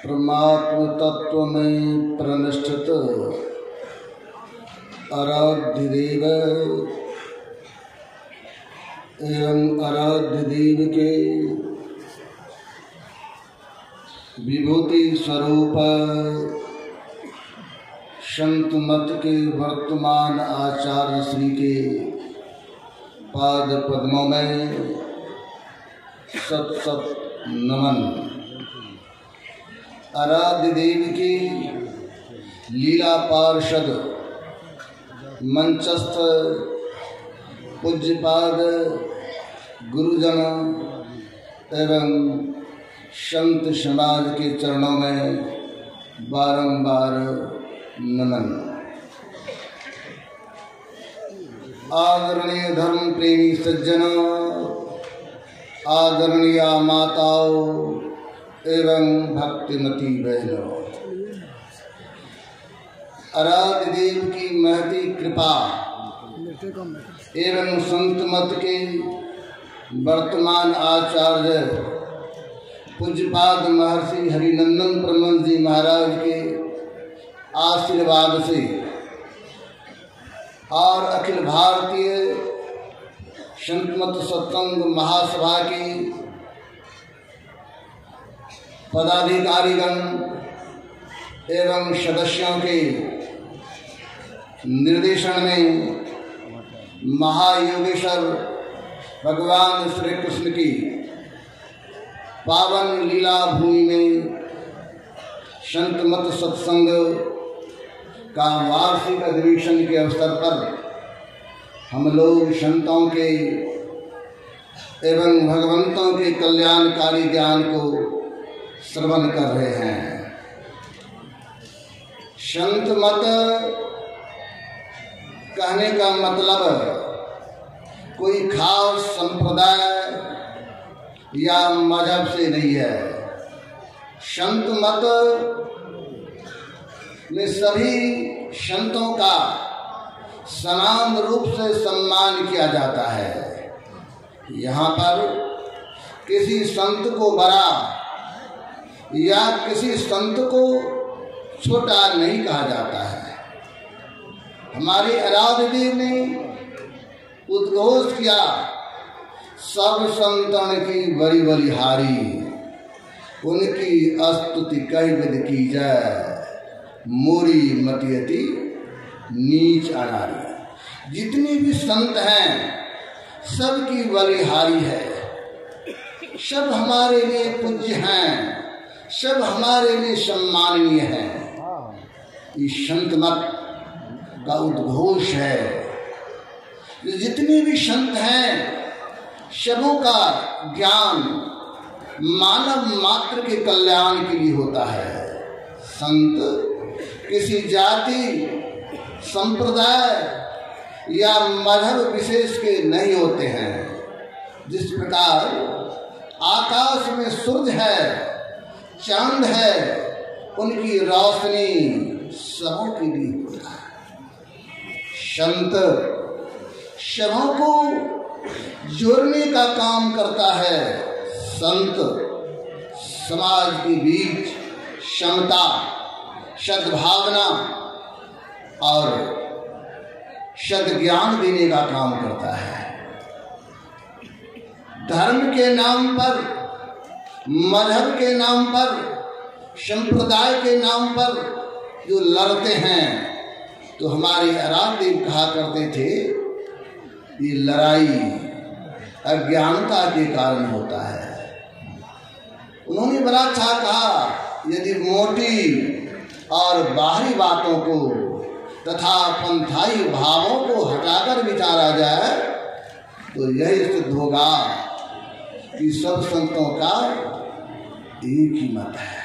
परमात्म तत्व में प्रतिष्ठित आराध्य देव एवं आराध्य देव के विभूति स्वरूप संत मत के वर्तमान आचार्य श्री के पाद पद्मों में सत सत नमन। आराध्य देव की लीला पार्षद मंचस्थ पूज्यपाद गुरुजन एवं संत समाज के चरणों में बारंबार नमन। आदरणीय धर्म प्रेमी सज्जनों, आदरणीय माताओं एवं भक्तिमती बहनों, आराध्य देव की महती कृपा एवं संत मत के वर्तमान आचार्य पूज्यपाद महर्षि हरिनंदन परमहंस जी महाराज के आशीर्वाद से और अखिल भारतीय संत मत सत्संग महासभा की पदाधिकारीगण एवं सदस्यों के निर्देशन में महायोगेश्वर भगवान श्री कृष्ण की पावन लीला भूमि में संत मत सत्संग का वार्षिक अधिवेशन के अवसर पर हम लोग संतों के एवं भगवंतों के कल्याणकारी ज्ञान को श्रवण कर रहे हैं। संत मत कहने का मतलब कोई खास संप्रदाय या मजहब से नहीं है। संत मत में सभी संतों का समान रूप से सम्मान किया जाता है। यहाँ पर किसी संत को बड़ा या किसी संत को छोटा नहीं कहा जाता है। हमारे आराध्य देव ने उद्घोष किया, सब संतन की बड़ी बलिहारी, उनकी स्तुति कई विध की जाए, मोरी मतियति नीच अनारी। जितने भी संत हैं सबकी बलिहारी है, सब हमारे लिए पूज्य हैं, सब हमारे लिए सम्माननीय हैं। इस संत मत का उद्घोष है। जितने भी संत हैं सबों का ज्ञान मानव मात्र के कल्याण के लिए होता है। संत किसी जाति, संप्रदाय या मजहब विशेष के नहीं होते हैं। जिस प्रकार आकाश में सूरज है, चांद है, उनकी रोशनी सबों के लिए होता है। संत सबों को जोड़ने का काम करता है। संत समाज के बीच समता, सद्भावना और सद्ज्ञान देने का काम करता है। धर्म के नाम पर, मजहब के नाम पर, संप्रदाय के नाम पर जो लड़ते हैं, तो हमारे आराध्य कहा करते थे ये लड़ाई अज्ञानता के कारण होता है। उन्होंने बड़ा अच्छा कहा, यदि मोटी और बाहरी बातों को तथा पंथाई भावों को हटाकर विचारा जाए तो यही सिद्ध होगा कि सब संतों का एक ही मत है।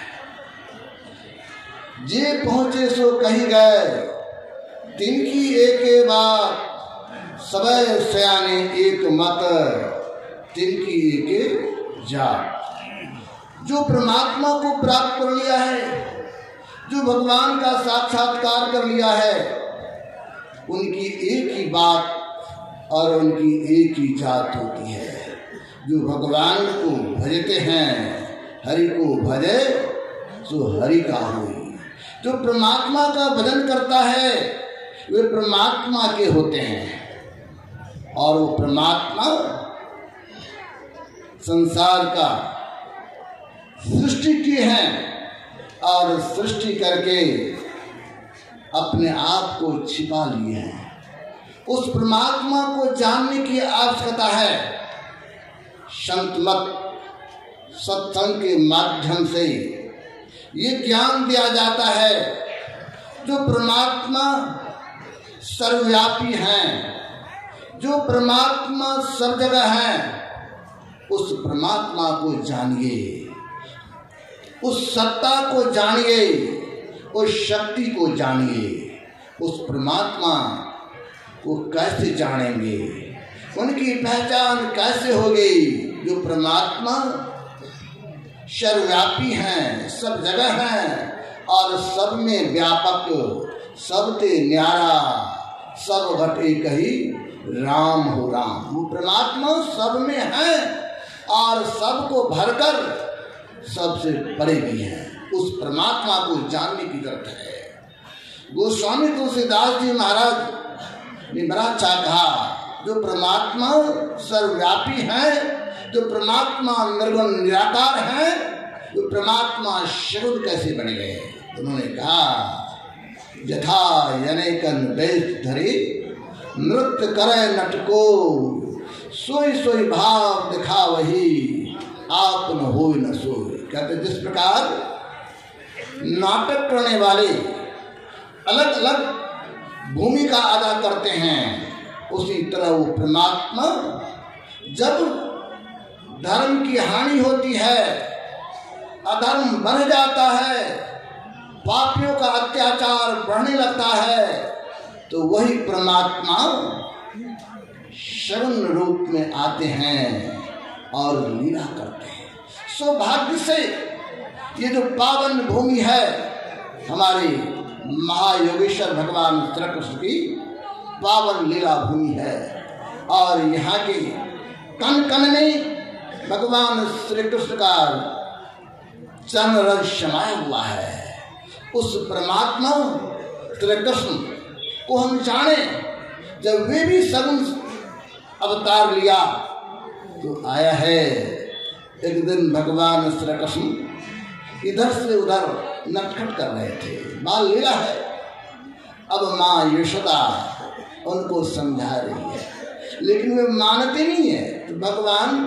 जे पहुँचे सो कही गए, तिनकी एक बात, सबे सयाने एक मत, तिनकी एक जात। जो परमात्मा को प्राप्त कर लिया है, जो भगवान का साक्षात्कार कर लिया है, उनकी एक ही बात और उनकी एक ही जात होती है। जो भगवान को भजते हैं, हरि को भजे सो हरि का होई। जो परमात्मा का भजन करता है वे परमात्मा के होते हैं, और वो परमात्मा संसार का सृष्टि किए हैं और सृष्टि करके अपने आप को छिपा लिए हैं। उस परमात्मा को जानने की आवश्यकता है। संत मत सत्संग के माध्यम से ये ज्ञान दिया जाता है। जो परमात्मा सर्वव्यापी हैं, जो परमात्मा सब जगह हैं, उस परमात्मा को जानिए, उस सत्ता को जानिए, उस शक्ति को जानिए। उस परमात्मा को कैसे जानेंगे, उनकी पहचान कैसे होगी? जो परमात्मा सर्वव्यापी हैं, सब जगह हैं और सब में व्यापक, सबसे न्यारा, सब घटे कही राम हो राम। वो परमात्मा सब में है और सबको भरकर सबसे परे भी है। उस परमात्मा को जानने की जरूरत है। गोस्वामी तुलसीदास जी महाराज ने बड़ा अच्छा कहा, जो परमात्मा सर्वव्यापी है, जो परमात्मा निर्गुण निराकार है, जो परमात्मा सगुण कैसे बन गए? उन्होंने कहा, यथा यनेकन वेश धरे नृत्य करे नटको, सोई सोई भाव दिखा वही आप न हो न सोई। कहते जिस प्रकार नाटक करने वाले अलग अलग भूमिका अदा करते हैं, उसी तरह वो परमात्मा जब धर्म की हानि होती है, अधर्म बढ़ जाता है, पापियों का अत्याचार बढ़ने लगता है, तो वही परमात्मा शरण रूप में आते हैं और लीला करते हैं। सौभाग्य से ये जो पावन भूमि है हमारे महायोगेश्वर भगवान श्री कृष्ण की पावन लीला भूमि है, और यहाँ के कण कण में भगवान श्री कृष्ण का चरण रज समाया हुआ है। उस परमात्मा श्री कृष्ण को हम जाने। जब वे भी सगुण अवतार लिया तो आया है, एक दिन भगवान श्री कृष्ण इधर से उधर नटखट कर रहे थे, बाल लीला है। अब माँ यशोदा उनको समझा रही है, लेकिन वे मानते नहीं है। तो भगवान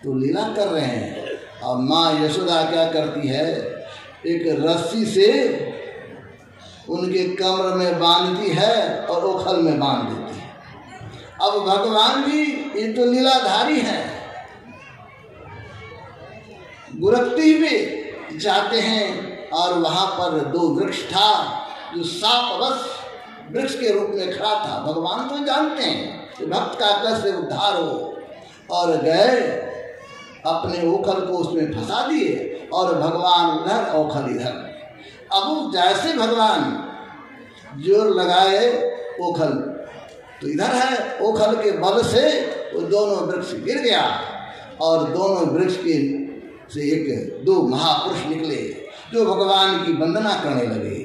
तो लीला कर रहे हैं, और माँ यशोदा क्या करती है, एक रस्सी से उनके कमर में बांधती है और ओखल में बांध देती है। अब भगवान भी ये तो लीलाधारी हैं, गुरकती हुए जाते हैं, और वहां पर दो वृक्ष था जो शापवश वृक्ष के रूप में खड़ा था। भगवान तो जानते हैं कि भक्त का कैसे उद्धार हो, और गए अपने ओखल को उसमें फंसा दिए, और भगवान उधर ओखल इधर। अब जैसे भगवान जोर लगाए ओखल तो इधर है, ओखल के बल से वो दोनों वृक्ष गिर गया, और दोनों वृक्ष के से एक दो महापुरुष निकले जो भगवान की वंदना करने लगे।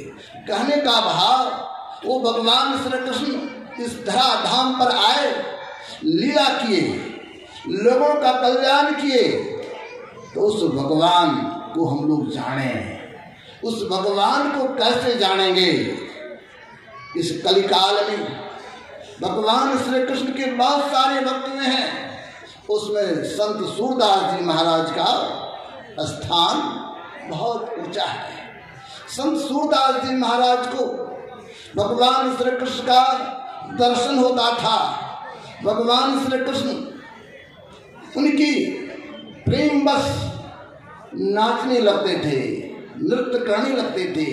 कहने का भाव, वो भगवान श्री कृष्ण इस धरा धाम पर आए, लीला किए, लोगों का कल्याण किए, तो उस भगवान को हम लोग जाने। उस भगवान को कैसे जानेंगे? इस कलिकाल में भगवान श्री कृष्ण के बहुत सारे भक्त में हैं, उसमें संत सूरदास जी महाराज का स्थान बहुत ऊंचा है। संत सूरदास जी महाराज को भगवान श्री कृष्ण का दर्शन होता था। भगवान श्री कृष्ण उनकी प्रेम बस नाचने लगते थे, नृत्य करने लगते थे।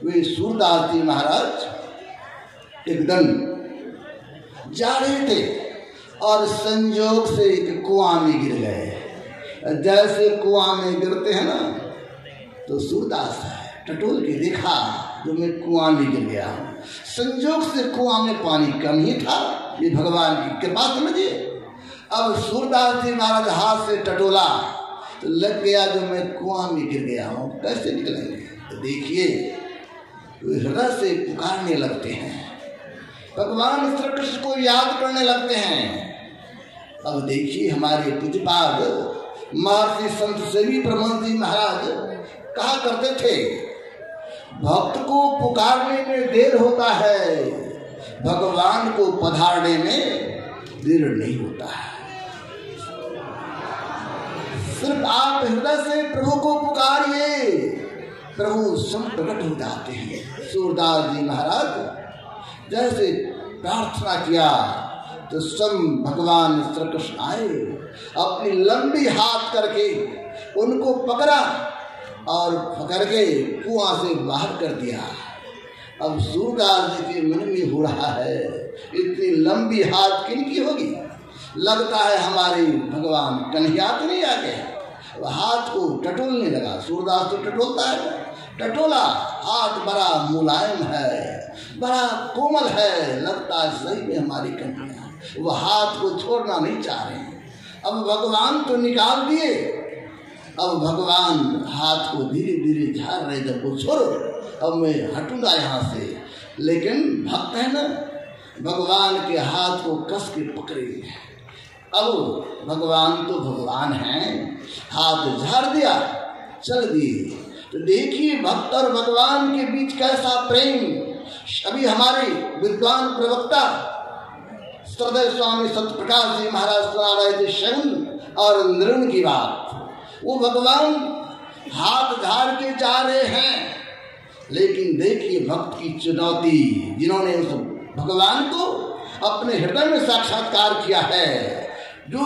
वे सूरदास जी महाराज एक दिन जा रहे थे और संयोग से एक कुआं में गिर गए। जैसे कुआं में गिरते हैं ना, तो सूरदास टटोल के देखा जो मैं कुआं में गिर गया हूँ। संयोग से कुआं में पानी कम ही था, ये भगवान की कृपा समझिए। अब सूरदास जी महाराज हाथ से टटोला तो लग गया जो मैं कुआं में गिर गया हूँ, कैसे निकलेंगे। तो देखिए हृदय से पुकारने लगते हैं, भगवान श्री कृष्ण को याद करने लगते हैं। अब देखिए हमारे पूज्यपाद महर्षि संत सेवी ब्रह्मन जी महाराज कहा करते थे, भक्त को पुकारने में देर होता है, भगवान को पधारने में देर नहीं होता है। सिर्फ आप हृदय से प्रभु को पुकारिए, प्रभु स्वयं प्रकट हो जाते हैं। सूरदास जी महाराज जैसे प्रार्थना किया तो स्वयं भगवान श्री कृष्ण आए, अपनी लंबी हाथ करके उनको पकड़ा और पकड़ के कुआं से बाहर कर दिया। अब सूरदास जी के मन में हो रहा है, इतनी लंबी हाथ किनकी होगी, लगता है हमारे भगवान कन्हैया तो नहीं आ गए। हाथ को टटोलने लगा, सूरदास तो टटोलता है, टटोला, हाथ बड़ा मुलायम है, बड़ा कोमल है, लगता है सही में हमारी कन्हैया। वो हाथ को छोड़ना नहीं चाह रहे हैं। अब भगवान तो निकाल दिए, अब भगवान हाथ को धीरे धीरे झाड़ रहे, जब वो छोड़ो अब मैं हटूंगा यहाँ से। लेकिन भक्त है ना, भगवान के हाथ को कस के पकड़े। अब भगवान तो भगवान हैं, हाथ झाड़ दिया, चल दिए। तो देखिए भक्त और भगवान के बीच कैसा प्रेम। अभी हमारे विद्वान प्रवक्ता श्रद्धेय स्वामी सत्यप्रकाश जी महाराज सुना रहे थे शगुन और नृण की बात। वो भगवान हाथ झाड़ के जा रहे हैं, लेकिन देखिए भक्त की चुनौती, जिन्होंने उस भगवान को अपने हृदय में साक्षात्कार किया है, जो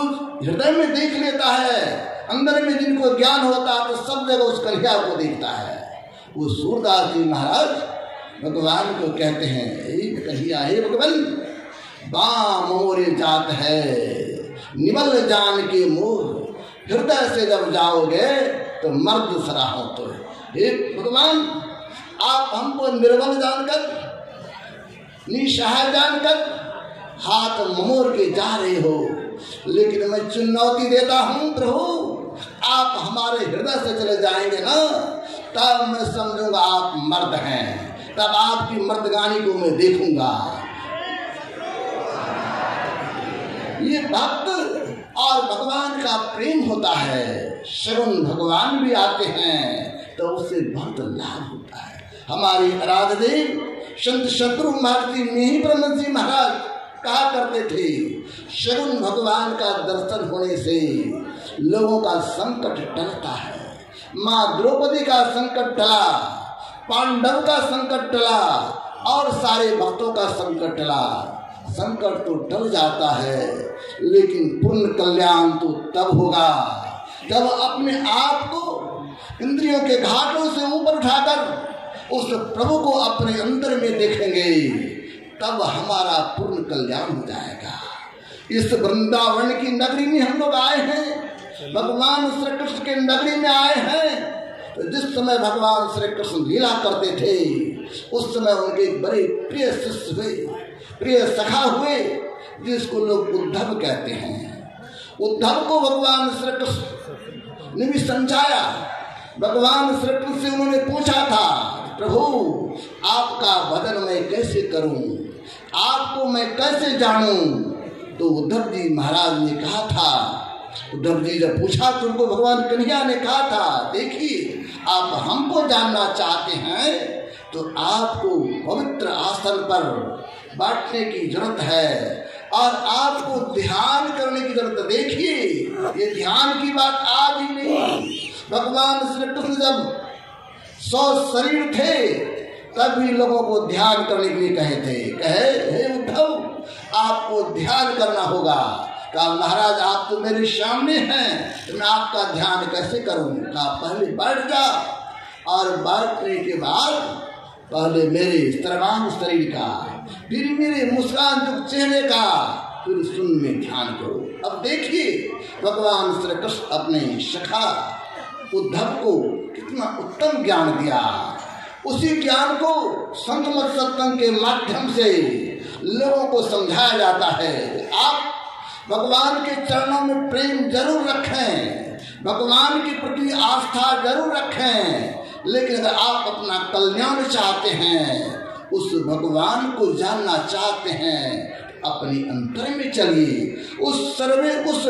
हृदय में देख लेता है, अंदर में जिनको ज्ञान होता है तो सब जगह उस कन्हैया को देखता है। वो सूरदास जी महाराज भगवान को कहते हैं, कन्हैया हे भगवान, बाम मोरे जात है निबल जान के मोह, हृदय से जब जाओगे तो मर्द सराहो। तो हे भगवान, आप हमको निर्बल जानकर, निसहाय जानकर हाथ मोड़ के जा रहे हो, लेकिन मैं चुनौती देता हूँ प्रभु, आप हमारे हृदय से चले जाएंगे ना, तब मैं समझूंगा आप मर्द हैं, तब आपकी मर्दगानी को मैं देखूंगा। ये भक्त और भगवान का प्रेम होता है। शगुन भगवान भी आते हैं तो उससे बहुत लाभ होता है। हमारे आराध्य देव संत शत्रु महर्षि मेही ब्रह्म जी महाराज कहा करते थे, शगुन भगवान का दर्शन होने से लोगों का संकट टलता है। माँ द्रौपदी का संकट टला, पांडव का संकट टला और सारे भक्तों का संकट टला। संकट तो टल जाता है, लेकिन पूर्ण कल्याण तो तब होगा जब अपने आप को इंद्रियों के घाटों से ऊपर उठाकर उस प्रभु को अपने अंदर में देखेंगे, तब हमारा पूर्ण कल्याण हो जाएगा। इस वृंदावन की नगरी में हम लोग आए हैं, भगवान श्री कृष्ण के नगरी में आए हैं। तो जिस समय भगवान श्री कृष्ण लीला करते थे, उस समय उनके बड़े प्रिय शिष्य हुए, प्रिय सखा हुए, जिसको लोग उद्धव कहते हैं। उद्धव को भगवान श्री कृष्ण ने भी समझाया। भगवान श्री कृष्ण से उन्होंने पूछा था, प्रभु आपका भजन मैं कैसे करूं, आपको मैं कैसे जानूं। तो उद्धव जी महाराज ने कहा था, उद्धव जी जब पूछा तो उनको भगवान कन्हैया ने कहा था, देखिए आप हमको जानना चाहते हैं तो आपको पवित्र आसन पर बैठने की जरूरत है और आपको ध्यान करने की जरूरत। देखिए ये ध्यान की बात आज ही नहीं, भगवान श्री कृष्ण जब 100 शरीर थे तब भी लोगों को ध्यान करने के लिए कहे थे। कहे हे उद्धव, आपको ध्यान करना होगा। कहा महाराज आप तो मेरे सामने हैं, तो मैं आपका ध्यान कैसे करूं? कहा पहले बैठ जा, और बैठने के बाद पहले मेरे सर्वांग शरीर का, फिर मेरे मुस्कान युक्त चेहरे का, फिर सुन में ध्यान करो। अब देखिए भगवान श्री कृष्ण अपने सखा उद्धव को कितना उत्तम ज्ञान दिया। उसी ज्ञान को संत मत सत्संग के माध्यम से लोगों को समझाया जाता है। आप भगवान के चरणों में प्रेम जरूर रखें, भगवान के प्रति आस्था जरूर रखें, लेकिन अगर आप अपना कल्याण चाहते हैं, उस भगवान को जानना चाहते हैं, अपने अंतर में चलिए। उस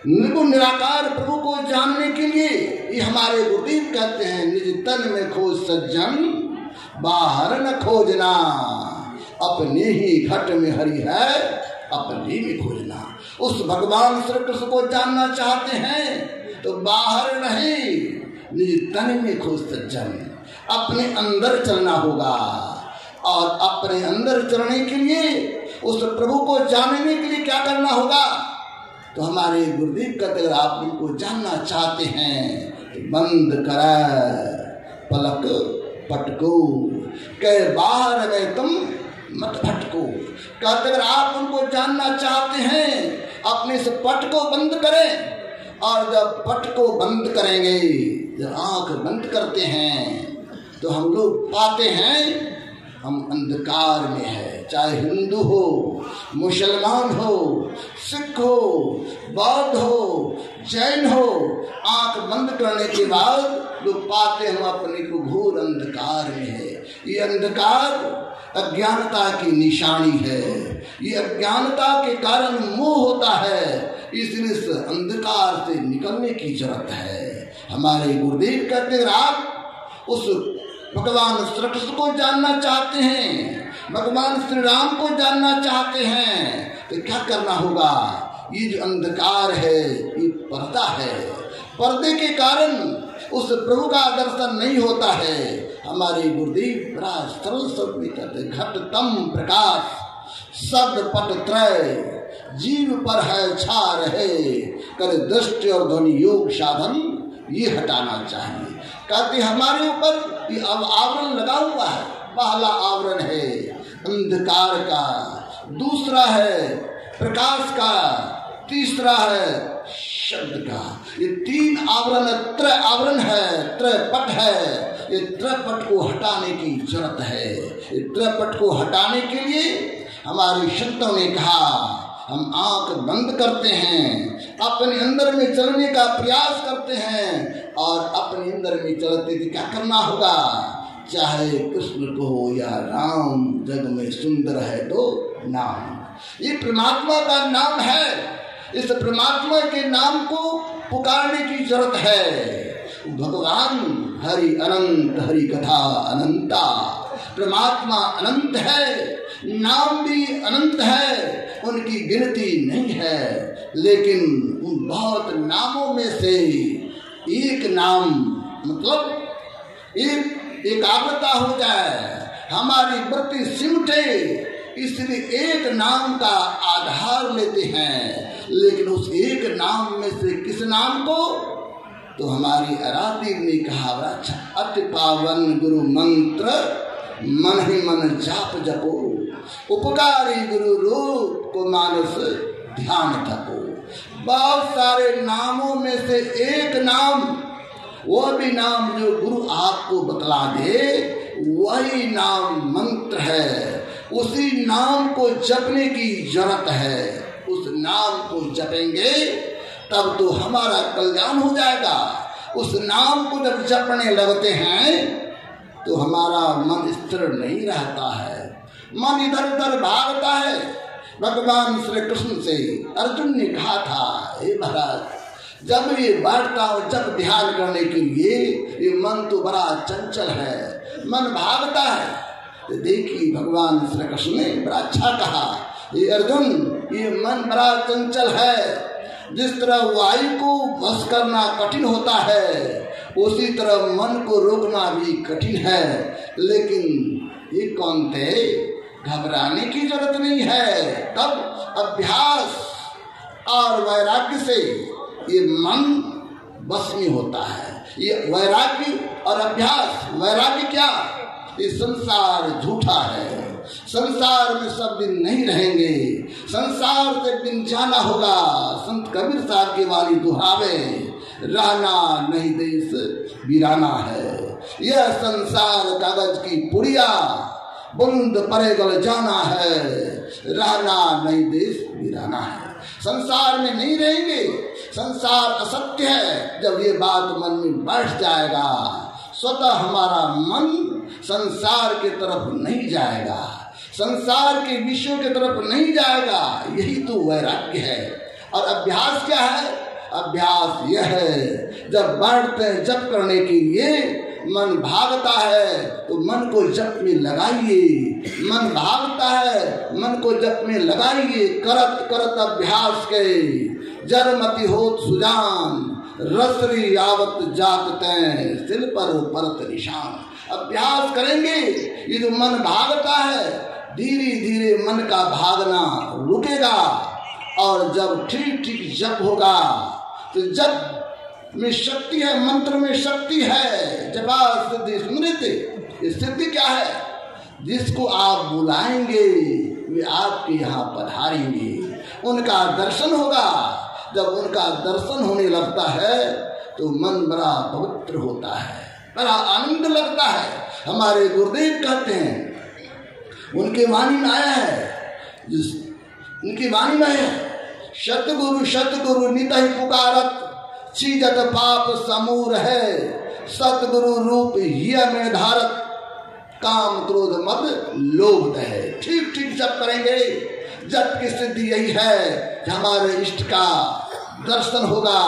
निर्गुण निराकार प्रभु को जानने के लिए ये हमारे गुरुदेव कहते हैं, निज तन में खोज सज्जन बाहर न खोजना, अपने ही घट में हरि है अपने में खोजना। उस भगवान श्री कृष्ण को जानना चाहते हैं तो बाहर नहीं, निज तन में खोज सज्जन, अपने अंदर चलना होगा। और अपने अंदर चलने के लिए, उस प्रभु को जानने के लिए क्या करना होगा? तो हमारे गुरुदेव कहते अगर आप उनको जानना चाहते हैं तो बंद कर पलक पटको, कह बाहर गए तुम मत भटको। कहते अगर आप उनको जानना चाहते हैं अपने से पट को बंद करें, और जब पट को बंद करेंगे, जब आंख बंद करते हैं तो हम लोग पाते हैं हम अंधकार में है। चाहे हिंदू हो, मुसलमान हो, सिख हो, बौद्ध हो, जैन हो, आंख बंद करने के बाद लोग पाते हैं अपने को घोर अंधकार में है। ये अंधकार अज्ञानता की निशानी है। ये अज्ञानता के कारण मोह होता है, इसलिए इस अंधकार से निकलने की जरूरत है। हमारे गुरुदेव कहते हैं आप उस भगवान श्री कृष्ण को जानना चाहते हैं, भगवान श्री राम को जानना चाहते हैं तो क्या करना होगा? ये जो अंधकार है ये पर्दा है, पर्दे के कारण उस प्रभु का दर्शन नहीं होता है। हमारे गुरुदेव बड़ा सरल शब्द में कहते घट तम प्रकाश शब्द पट त्रय जीव पर है छा रहे, कर दृष्टि और ध्वनि योग साधन ये हटाना चाहिए। कहते हमारे ऊपर ये आवरण लगा हुआ है, पहला आवरण है अंधकार का, दूसरा है प्रकाश का, तीसरा है शब्द का। ये तीन आवरण त्रय आवरण है, त्रयपट है। ये त्रयपट को हटाने की जरूरत है। ये त्रयपट को हटाने के लिए हमारे संतों ने कहा हम आंख बंद करते हैं, अपने अंदर में चलने का प्रयास करते हैं, और अपने अंदर में चलते थे क्या करना होगा? चाहे कृष्ण को हो या राम, जग में सुंदर है तो नाम। ये परमात्मा का नाम है। इस परमात्मा के नाम को पुकारने की जरूरत है। भगवान हरि अनंत, हरि कथा अनंता। परमात्मा अनंत है, नाम भी अनंत है, उनकी गिनती नहीं है। लेकिन उन बहुत नामों में से एक नाम, मतलब एक एकाग्रता हो जाए, हमारी वृत्ति सिमटे, इसलिए एक नाम का आधार लेते हैं। लेकिन उस एक नाम में से किस नाम को? तो हमारी आराध्य ने कहा अच्छा, अति पावन गुरु मंत्र मन ही मन जाप जपो, उपकारी गुरु रूप को मानस ध्यान थको। बहुत सारे नामों में से एक नाम, वो भी नाम जो गुरु आपको बतला दे, वही नाम मंत्र है। उसी नाम को जपने की जरूरत है। उस नाम को जपेंगे तब तो हमारा कल्याण हो जाएगा। उस नाम को जब जपने लगते हैं तो हमारा मन स्थिर नहीं रहता है, मन इधर उधर भागता है। भगवान श्री कृष्ण से अर्जुन ने कहा था, हे महाराज जब ये बैठता हो, जब ध्यान करने के लिए ये मन तो बड़ा चंचल है, मन भागता है। तो देखिए भगवान श्री कृष्ण ने बड़ा अच्छा कहा, ये अर्जुन ये मन बड़ा चंचल है। जिस तरह वायु को बस करना कठिन होता है, उसी तरह मन को रोकना भी कठिन है। लेकिन ये कौन थे? घबराने की जरूरत नहीं है। तब अभ्यास और वैराग्य से ये मन बस में होता है। ये वैराग्य और अभ्यास, वैराग्य क्या? ये संसार झूठा है, संसार में सब दिन नहीं रहेंगे, संसार से दिन जाना होगा। संत कबीर साहब की वाणी दुहावे, रहना नहीं देश वीराना है। यह संसार कागज की पुड़िया, बुंद परे गल जाना है, रहना नहीं देश वीराना है। संसार में नहीं रहेंगे, संसार असत्य है। जब ये बात मन में बैठ जाएगा, स्वतः हमारा मन संसार के तरफ नहीं जाएगा, संसार के विषयों की तरफ नहीं जाएगा। यही तो वैराग्य है। और अभ्यास क्या है? अभ्यास यह है, जब बैठते हैं जप करने के लिए, मन भागता है तो मन को जप में लगाइए, मन भागता है मन को जप में लगाइए। करत करत अभ्यास के जरमति होत सुजान, रसरी आवत जात तैं सिल पर परत निशान। अभ्यास करेंगे, ये जो मन भागता है, धीरे धीरे मन का भागना रुकेगा। और जब ठीक ठीक जप होगा, तो जप में शक्ति है, मंत्र में शक्ति है। जपा सिद्धि स्मृति, ये सिद्धि क्या है? जिसको आप बुलाएंगे वे आपके यहाँ पधारेंगे, उनका दर्शन होगा। जब उनका दर्शन होने लगता है तो मन बड़ा पवित्र होता है, बड़ा आनंद लगता है। हमारे गुरुदेव कहते हैं, उनके वाणी में आया है, उनकी वाणी में है, सतगुरु नितहि पुकारत, सीजत पाप समूर है, सतगुरु रूप हिय में धारत, काम क्रोध मद लोभ है। ठीक ठीक जप करेंगे। जप की सिद्धि यही है कि हमारे इष्ट का दर्शन होगा।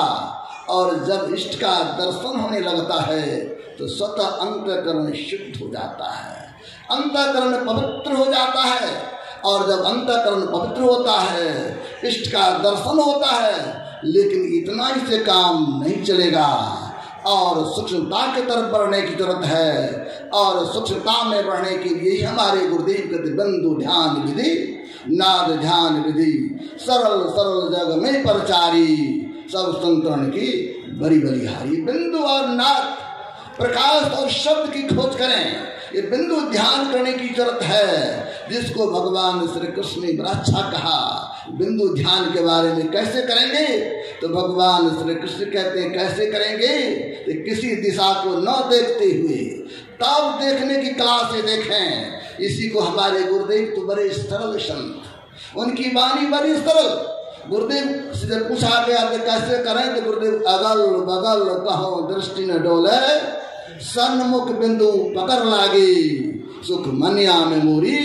और जब इष्ट का दर्शन होने लगता है तो स्वतः अंतःकरण शुद्ध हो जाता है, अंतःकरण पवित्र हो जाता है। और जब अंतःकरण पवित्र होता है, इष्ट का दर्शन होता है, लेकिन इतना ही से काम नहीं चलेगा, और सूक्ष्मता की तरफ बढ़ने की जरूरत है। और सूक्ष्मता में बढ़ने के लिए हमारे गुरुदेव कहते बिंदु ध्यान विधि, नाद ध्यान विधि, सरल सरल जग में परचारी, सब संतरण की बड़ी बलिहारी। बिंदु और नाद, प्रकाश और शब्द की खोज करें। ये बिंदु ध्यान करने की जरूरत है, जिसको भगवान श्री कृष्ण ने बड़ा अच्छा कहा। बिंदु ध्यान के बारे में कैसे करेंगे? तो भगवान श्री कृष्ण कहते हैं कैसे करेंगे? तो किसी दिशा को न देखते हुए तब देखने की कला से देखें। इसी को हमारे गुरुदेव तो बड़े सरल संत, उनकी वाणी बड़ी सरल। गुरुदेव से जब पूछा गया तो कैसे करें, तो गुरुदेव अगल बगल कहो दृष्टि न डोले, सन्मुख बिंदु पकड़ लागे, सुख मनिया में मोरी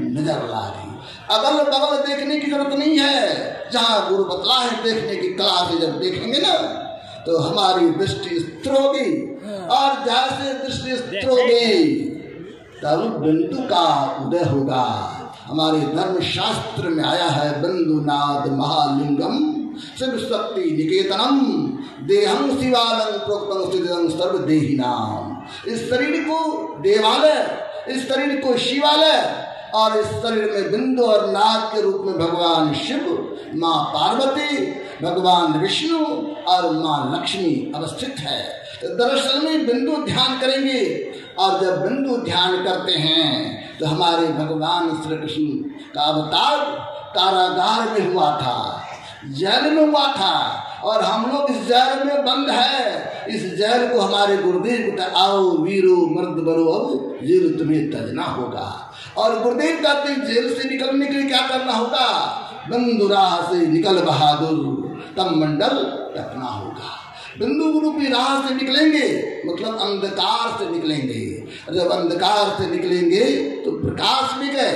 नजर लागे। अगल बगल देखने की जरूरत नहीं है, जहाँ गुरु बतला है देखने की कला से जब देखेंगे ना तो हमारी दृष्टि स्थिर होगी। और जैसे दृष्टि स्थिर होगी तब बिंदु का उदय होगा। हमारे धर्म शास्त्र में आया है, बिंदु नाद महालिंगम शिव शक्ति निकेतनम, देहं शिवालंग प्रोक्तम स्थितं सर्व देहि नाम। इस शरीर को देवालय, इस शरीर को शिवालय, और इस शरीर में बिंदु और नाद के रूप में भगवान शिव, माँ पार्वती, भगवान विष्णु और माँ लक्ष्मी अवस्थित है। तो दरअसल में बिंदु ध्यान करेंगे। और जब बिंदु ध्यान करते हैं तो हमारे भगवान श्री कृष्ण का अवतार कारागार में हुआ था, जेल में हुआ था, और हम लोग इस जेल में बंद है। इस जेल को हमारे गुरुदेव कहते, आओ वीरो मर्द बनो, अब जेल तुम्हें तजना होगा। और गुरुदेव कहते जेल से निकलने के लिए क्या करना होगा? बिंदु राह से निकल बहादुर, तब मंडल रखना होगा। बिंदु रूपी राह से निकलेंगे, मतलब अंधकार से निकलेंगे। जब अंधकार से निकलेंगे तो प्रकाश भी गए,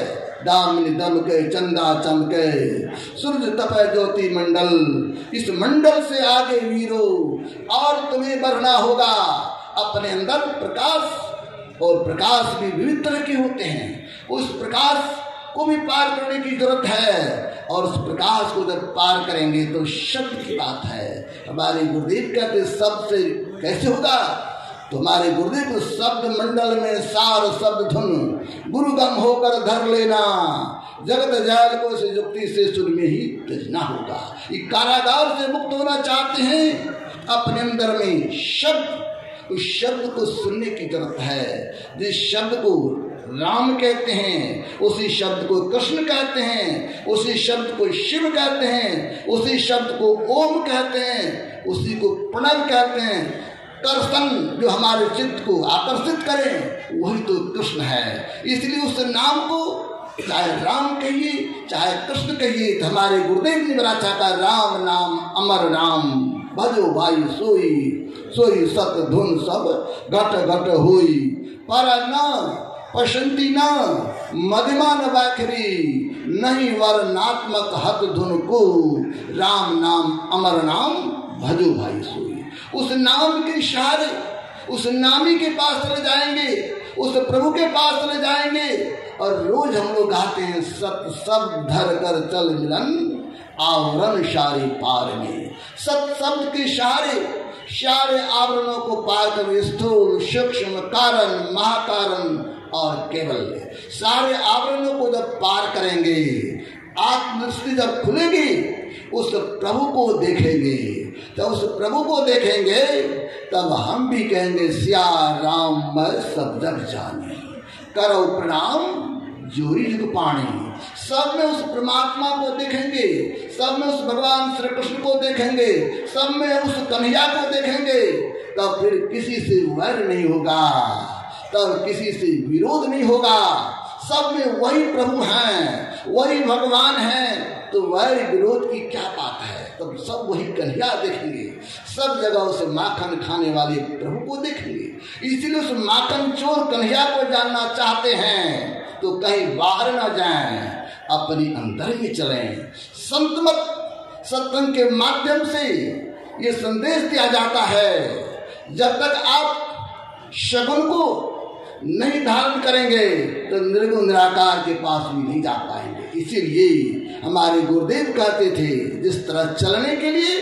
दामिनी दमके चंदा चमके, सूर्य तपे ज्योति मंडल। इस मंडल से आगे वीरो, और तुम्हें बढ़ना होगा अपने अंदर प्रकाश। और प्रकाश भी विविध तरह के होते हैं, उस प्रकाश को भी पार करने की जरूरत है। और उस प्रकाश को जब पार करेंगे तो शब्द की बात है। हमारे गुरुदेव कहते शब्द से कैसे होगा? तो हमारे गुरुदेव को शब्द मंडल में सार शब्द धुन गुरुगम होकर धर लेना, जगत जाल को से युक्ति से सुर में ही त्यजना होगा। ये कारागार से मुक्त होना चाहते हैं, अपने अंदर में शब्द, उस शब्द को सुनने की जरूरत है। जिस शब्द को राम कहते हैं, उसी शब्द को कृष्ण कहते हैं, उसी शब्द को शिव कहते हैं, उसी शब्द को ओम कहते हैं, उसी को प्रणव कहते हैं। कर्षण जो हमारे चित्त को आकर्षित करे वही तो कृष्ण है। इसलिए उस नाम को चाहे राम कहिए चाहे कृष्ण कहिए, तो हमारे गुरुदेव ने बड़ा चाहा राम नाम अमर नाम, भजो भाई सोई सोई सत धुन सब घट घट होई, पर न पशंति न मदिमान वाखरी, नहीं वर्णात्मक हत धुन को, राम नाम अमर नाम भजो भाई सोई। उस नाम के सहारे उस नामी के पास चले जाएंगे, उस प्रभु के पास चले जाएंगे। और रोज हम लोग गाते हैं सत सब धर कर चल मिलन, आवरण सारे पार में। सत शब्द के सहारे सारे आवरणों को पार कर स्थूल सूक्ष्म कारण महाकारण और केवल सारे आवरणों को जब पार करेंगे, आत्मदृष्टि जब खुलेगी, उस प्रभु को देखेंगे। जब उस प्रभु को देखेंगे तब हम भी कहेंगे सिया राम मैं सब जग जाने, करो प्रणाम जोरी जुग पानी। सब में उस परमात्मा को देखेंगे, सब में उस भगवान श्री कृष्ण को देखेंगे, सब में उस कन्हैया को देखेंगे। तब फिर किसी से वैर नहीं होगा, तब किसी से विरोध नहीं होगा। सब में वही प्रभु हैं, वही भगवान हैं, तो वैर विरोध की क्या बात है। तब सब वही कन्हैया देखेंगे, सब जगह उस माखन खाने वाले प्रभु को देखेंगे। इसलिए उस माखन चोर कन्हैया को जानना चाहते हैं तो कहीं बाहर ना जाएं, अपने अंदर ही चलें। संतमत सत्संग के माध्यम से ये संदेश दिया जाता है, जब तक आप शगुन को नहीं धारण करेंगे तो निर्गुण निराकार के पास भी नहीं जा पाएंगे। इसीलिए हमारे गुरुदेव कहते थे, जिस तरह चलने के लिए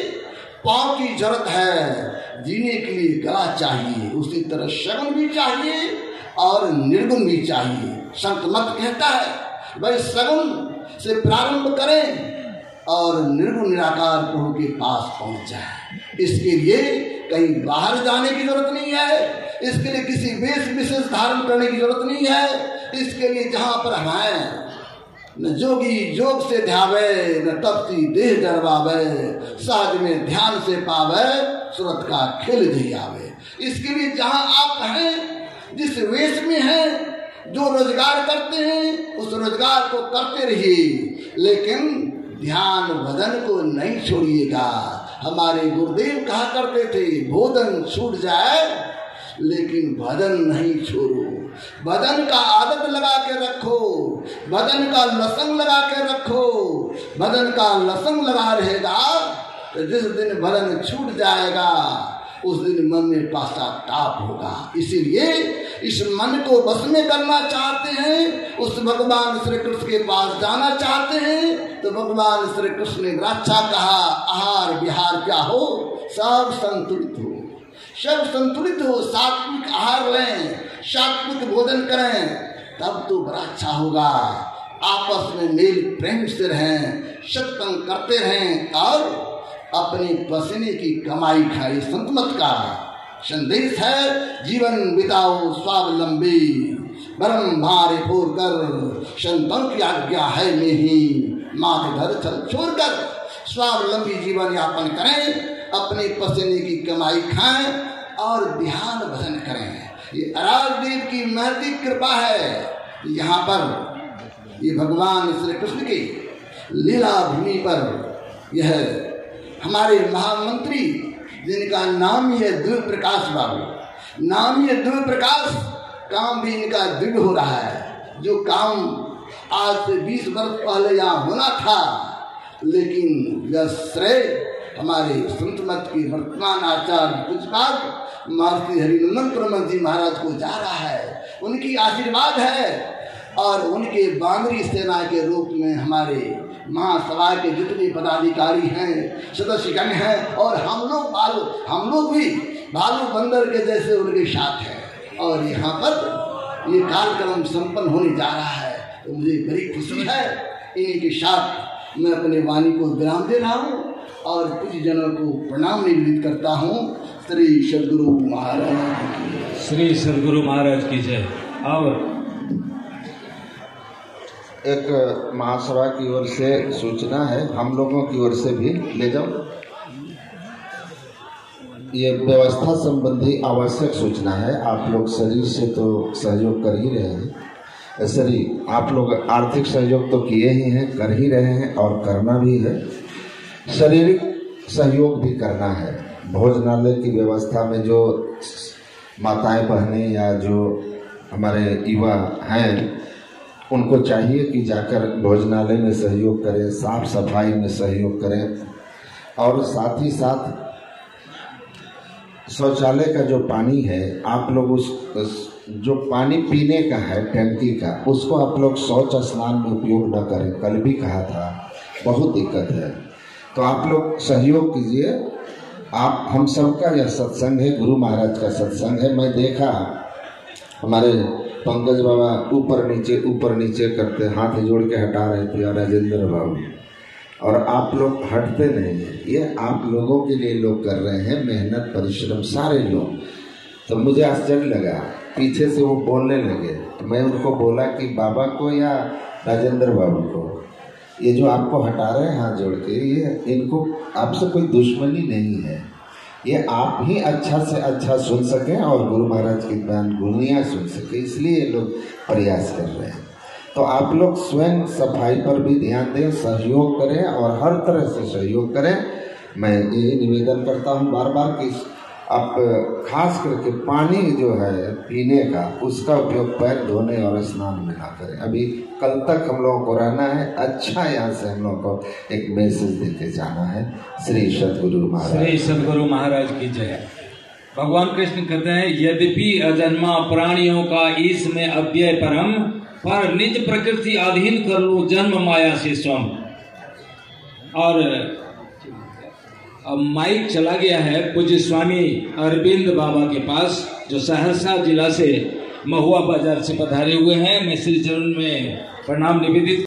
पांव की जरूरत है, जीने के लिए गला चाहिए, उसी तरह शगुन भी चाहिए और निर्गुण भी चाहिए। संत मत कहता है भाई सगुन से प्रारंभ करें और निर्गुण निराकार प्रभु के पास पहुंच जाए। इसके लिए कहीं बाहर जाने की जरूरत नहीं है, इसके लिए किसी वेश विशेष धारण करने की जरूरत नहीं है। इसके लिए जहाँ पर हम हैं, न जोगी जोग से ध्यावे, न तपती देह डरवावे, सहज में ध्यान से पावे, सूरत का खेल जी आवे। इसके लिए जहाँ आप हैं, जिस वेश में हैं, जो रोजगार करते हैं उस रोजगार को करते रहिए, लेकिन ध्यान भजन को नहीं छोड़िएगा। हमारे गुरुदेव कहा करते थे, भोजन छूट जाए लेकिन भजन नहीं छोड़ो। भजन का आदत लगा के रखो, भजन का लसन लगा के रखो। भजन का लसन लगा रहेगा तो जिस दिन भजन छूट जाएगा उस दिन मन में पश्चाताप होगा। इसीलिए इस मन को बस में करना चाहते हैं, उस भगवान श्री कृष्ण के पास जाना चाहते हैं, तो भगवान श्री कृष्ण ने अच्छा कहा, आहार विहार क्या हो, सब संतुलित हो, सब संतुलित हो, सात्विक आहार लें, सात्विक भोजन करें, तब तो बड़ा अच्छा होगा। आपस में मेल प्रेम से रहें, सत्संग करते रहें और अपने पसीने की कमाई खाई। संतमत का संदेश है, जीवन बिताओ स्वावलंबी, भरम भारे फोर कर, संतों की आज्ञा है नहीं, माथे धर चल छोड़ कर स्वावलंबी जीवन यापन करें, अपने पसीने की कमाई खाएं और ध्यान भजन करें। ये अराजदेव की महती कृपा है। यहाँ पर ये भगवान श्री कृष्ण की लीला भूमि पर यह हमारे महामंत्री जिनका नाम ही है दिव्य प्रकाश बाबू, नाम ही है दिव्य प्रकाश, काम भी इनका दिव्य हो रहा है। जो काम आज से 20 वर्ष पहले यहाँ होना था, लेकिन यह श्रेय हमारे संत मत के वर्तमान आचार्य पूज्यपाद महर्षि हरिनंदन परम जी महाराज को जा रहा है। उनकी आशीर्वाद है और उनके बांगरी सेना के रूप में हमारे महासभा के जितने पदाधिकारी हैं, सदस्यगण हैं और हम लोग भी भालू बंदर के जैसे उनके साथ है। और यहाँ पर ये कार्यक्रम संपन्न होने जा रहा है, तो मुझे बड़ी खुशी है। इन्हीं के साथ मैं अपने वाणी को विराम दे रहा हूँ और कुछ जनों को प्रणाम निवेदित करता हूँ। श्री सद्गुरु महाराज, श्री सद्गुरु महाराज की जय। और एक महासभा की ओर से सूचना है, हम लोगों की ओर से भी ले जाओ। ये व्यवस्था संबंधी आवश्यक सूचना है। आप लोग शरीर से तो सहयोग कर ही रहे हैं, शरीर आप लोग आर्थिक सहयोग तो किए ही हैं, कर ही रहे हैं और करना भी है। शारीरिक सहयोग भी करना है। भोजनालय की व्यवस्था में जो माताएं बहनें या जो हमारे युवा हैं, उनको चाहिए कि जाकर भोजनालय में सहयोग करें, साफ सफाई में सहयोग करें और साथ ही साथ शौचालय का जो पानी है, आप लोग उस जो पानी पीने का है टंकी का, उसको आप लोग शौच स्नान में उपयोग न करें। कल भी कहा था, बहुत दिक्कत है, तो आप लोग सहयोग कीजिए। आप हम सबका यह सत्संग है, गुरु महाराज का सत्संग है। मैं देखा हमारे पंकज बाबा ऊपर नीचे करते हाथ जोड़ के हटा रहे थे, और राजेंद्र बाबू, और आप लोग हटते नहीं हैं। ये आप लोगों के लिए लोग कर रहे हैं मेहनत परिश्रम, सारे लोग। तो मुझे आश्चर्य लगा, पीछे से वो बोलने लगे, तो मैं उनको बोला कि बाबा को या राजेंद्र बाबू को, ये जो आपको हटा रहे हैं हाथ जोड़ के, ये इनको आपसे कोई दुश्मनी नहीं है, ये आप ही अच्छा से अच्छा सुन सकें और गुरु महाराज की बयान गुनिया सुन सकें, इसलिए ये लोग प्रयास कर रहे हैं। तो आप लोग स्वयं सफाई पर भी ध्यान दें, सहयोग करें और हर तरह से सहयोग करें। मैं यही निवेदन करता हूँ बार बार कि आप खास करके पानी जो है पीने का, उसका उपयोग पैर धोने और स्नान में ना करें। अभी कल तक हम लोगों को रहना है। अच्छा, यहाँ से हम लोगों को एक मैसेज देके जाना है। श्री सद्गुरु महाराज, श्री सद्गुरु महाराज की जय। भगवान कृष्ण कहते हैं, यद्यपि अजन्मा प्राणियों का इसमें अव्यय परम, पर निज प्रकृति अधीन कर लूं जन्म माया से स्वयं। और अब माइक चला गया है पूज्य स्वामी अरविंद बाबा के पास, जो सहरसा जिला से महुआ बाजार से पधारे हुए हैं। मैं श्री चरण में प्रणाम निवेदित